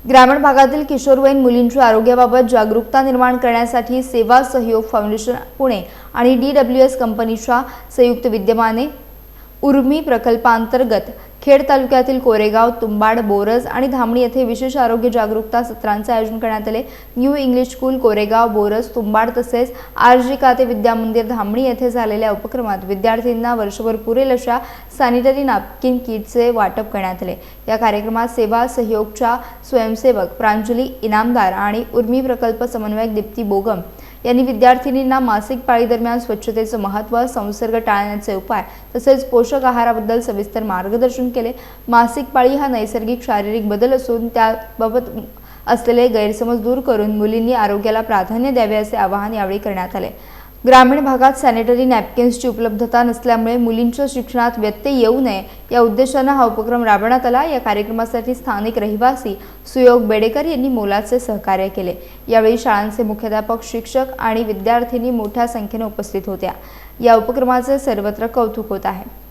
ग्रामीण भागातील किशोरवयीन मुलींच्या आरोग्याबाबत जागरूकता निर्माण करण्यासाठी सेवा सहयोग फाउंडेशन पुणे आणि DWS कंपनीच्या संयुक्त विद्यमाने उर्मी प्रकल्पांतर्गत खेड तालुक्यातील कोरेगाव, तुंबाड, बोरज आणि धामणी येथे विशेष आरोग्य जागरूकता सत्रांचे आयोजन करण्यात आले। New English school Koregaon, Boraj, Tumbad तसेच RG काते विद्या मंदिर धामणी येथे झालेल्या उपक्रमात विद्यार्थ्यांना वर्षभर पुरेल अशा सॅनिटरी नॅपकिन किटचे वाटप करण्यात आले। या कार्यक्रमात सेवा सहयोगच्या स्वयंसेवक प्रांजली इनामदार आणि उर्मी प्रकल्प समन्वयक दीप्ती बोगम यांनी विद्यार्थिनींना मासिक पाळी दरम्यान स्वच्छतेचे महत्त्व, संसर्ग टाळण्याचे उपाय तसेच पोषक आहाराबद्दल सविस्तर मार्गदर्शन केले। मासिक पाळी हा नैसर्गिक शारीरिक बदल असून त्याबाबत असलेले गैरसमज दूर करून मुलींनी आरोग्याला प्राधान्य द्यावे असे आवाहन यावेळी करण्यात आले। ग्रामीण भागात सॅनिटरी नॅपकिन्सची उपलब्धता नसल्यामुळे मुलींच्या शिक्षणात व्यत्यय येऊ नये या उद्देशाने हा उपक्रम राबवण्यात आला। या कार्यक्रमासाठी स्थानिक रहिवासी सुयोग बेडेकर यांनी मोलाचे सहकार्य केले। यावेळी शाळांचे मुख्याध्यापक, शिक्षक आणि विद्यार्थिनी मोठ्या संख्येने उपस्थित होत्या। या उपक्रमाचे सर्वत्र कौतुक होत आहे।